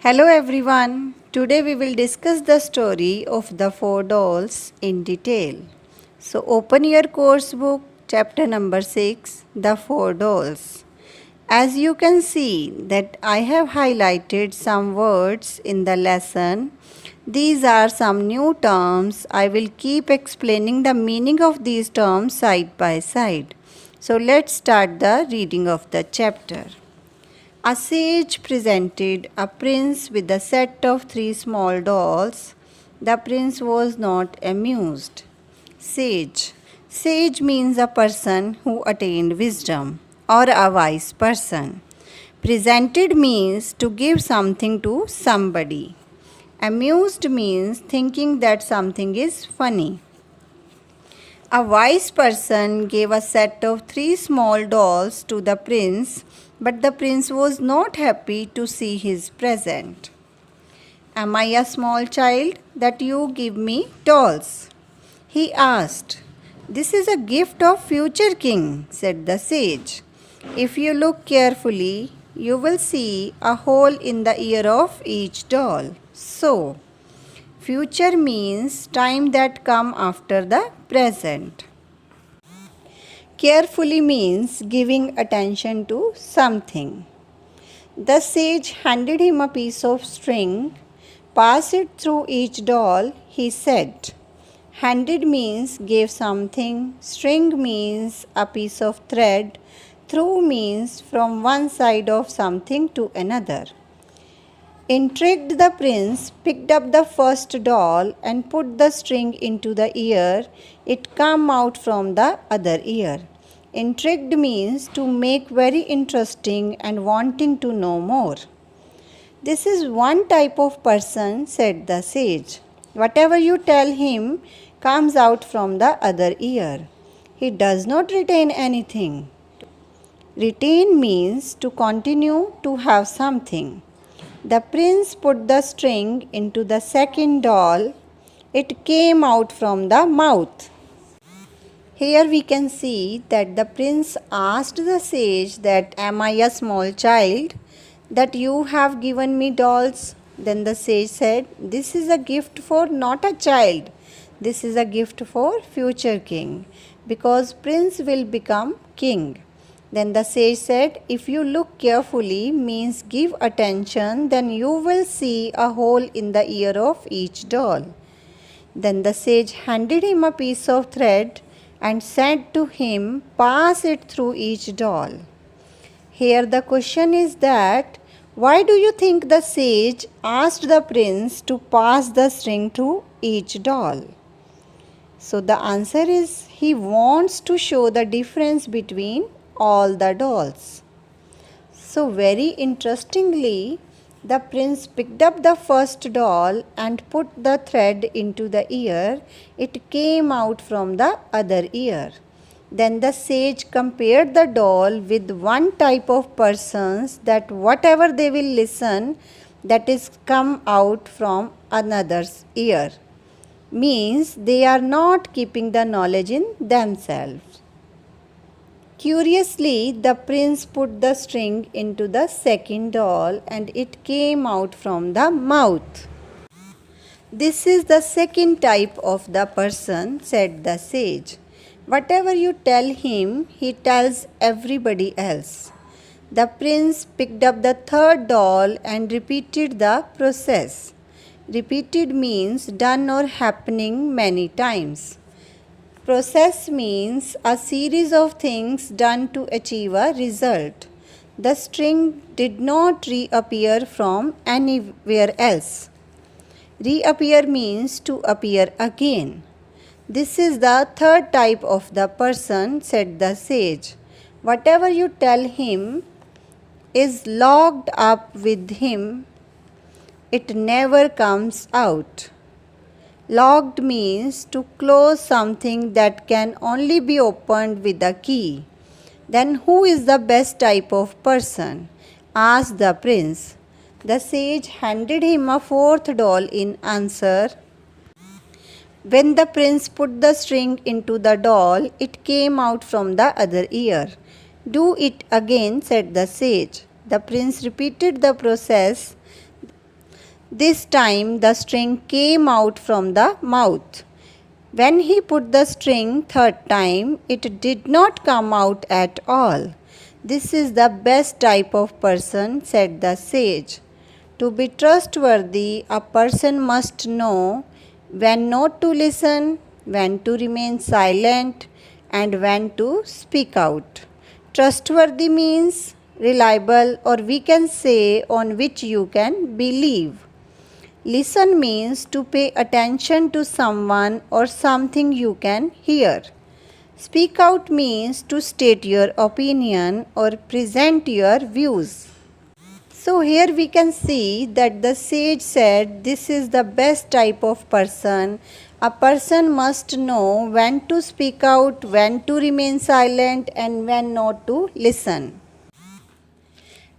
Hello everyone. Today we will discuss the story of the four dolls in detail. So open your course book, chapter number 6, The Four Dolls. As you can see that I have highlighted some words in the lesson. These are some new terms. I will keep explaining the meaning of these terms side by side. So let's start the reading of the chapter. A sage presented a prince with a set of 3 small dolls. The prince was not amused. Sage. Sage means a person who attained wisdom or a wise person. Presented means to give something to somebody. Amused means thinking that something is funny. A wise person gave a set of 3 small dolls to the prince, but the prince was not happy to see his present. Am I a small child that you give me dolls? He asked. This is a gift of future king, said the sage. If you look carefully, you will see a hole in the ear of each doll. So, future means time that come after the present. Carefully means giving attention to something. The sage handed him a piece of string. Pass it through each doll, he said. Handed means gave something. String means a piece of thread. Through means from one side of something to another. Intrigued, the prince picked up the first doll and put the string into the ear. It came out from the other ear. Intrigued means to make very interesting and wanting to know more. This is one type of person, said the sage. Whatever you tell him comes out from the other ear. He does not retain anything. Retain means to continue to have something. The prince put the string into the second doll. It came out from the mouth. Here we can see that the prince asked the sage that, am I a small child that you have given me dolls? Then the sage said, this is a gift for not a child. This is a gift for future king, because prince will become king. Then the sage said, if you look carefully means give attention, then you will see a hole in the ear of each doll. Then the sage handed him a piece of thread and said to him, pass it through each doll. Here the question is that, why do you think the sage asked the prince to pass the string through each doll? So the answer is, he wants to show the difference between all the dolls. So very interestingly, the prince picked up the first doll and put the thread into the ear. It came out from the other ear. Then the sage compared the doll with one type of persons that whatever they will listen, that is come out from another's ear. Means they are not keeping the knowledge in themselves. Curiously, the prince put the string into the second doll and it came out from the mouth. This is the second type of the person, said the sage. Whatever you tell him, he tells everybody else. The prince picked up the third doll and repeated the process. Repeated means done or happening many times. Process means a series of things done to achieve a result. The string did not reappear from anywhere else. Reappear means to appear again. This is the third type of the person, said the sage. Whatever you tell him is locked up with him. It never comes out. Locked means to close something that can only be opened with a key. Then who is the best type of person? Asked the prince. The sage handed him a fourth doll in answer. When the prince put the string into the doll, it came out from the other ear. Do it again, said the sage. The prince repeated the process. This time the string came out from the mouth. When he put the string third time, it did not come out at all. This is the best type of person, said the sage. To be trustworthy, a person must know when not to listen, when to remain silent, and when to speak out. Trustworthy means reliable, or we can say on which you can believe. Listen means to pay attention to someone or something you can hear. Speak out means to state your opinion or present your views. So here we can see that the sage said this is the best type of person. A person must know when to speak out, when to remain silent, and when not to listen.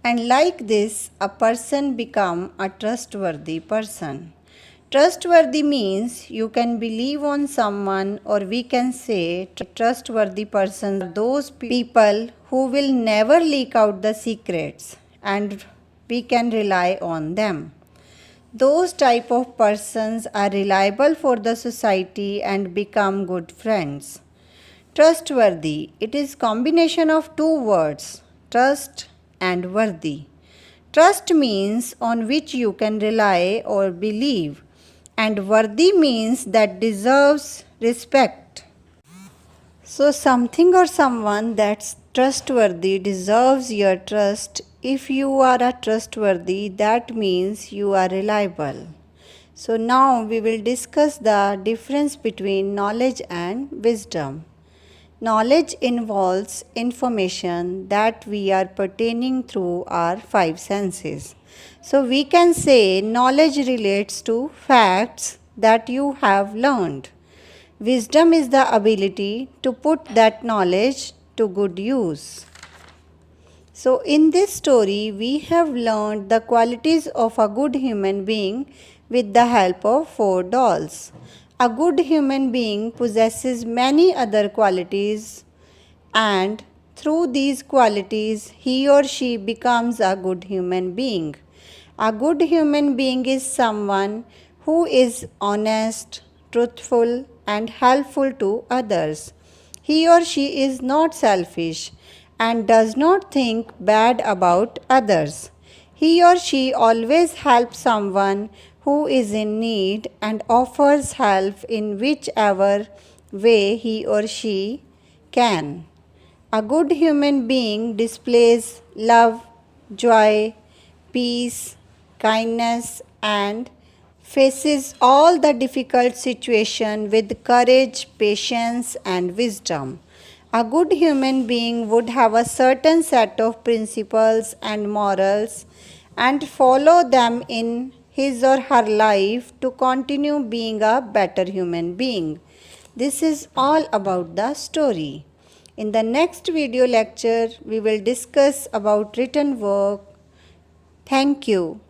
And like this, a person become a trustworthy person. Trustworthy means you can believe on someone, or we can say trustworthy persons are those people who will never leak out the secrets and we can rely on them. Those type of persons are reliable for the society and become good friends. Trustworthy, it is combination of two words, trust and worthy. Trust means on which you can rely or believe, and worthy means that deserves respect. So something or someone that's trustworthy deserves your trust. If you are a trustworthy, that means you are reliable. So now we will discuss the difference between knowledge and wisdom. Knowledge involves information that we are pertaining through our five senses. So we can say knowledge relates to facts that you have learned. Wisdom is the ability to put that knowledge to good use. So in this story, we have learned the qualities of a good human being with the help of 4 dolls. A good human being possesses many other qualities, and through these qualities, he or she becomes a good human being. A good human being is someone who is honest, truthful, and helpful to others. He or she is not selfish and does not think bad about others. He or she always helps someone who is in need and offers help in whichever way he or she can. A good human being displays love, joy, peace, kindness, and faces all the difficult situations with courage, patience, and wisdom. A good human being would have a certain set of principles and morals and follow them in his or her life to continue being a better human being. This is all about the story. In the next video lecture, we will discuss about written work. Thank you.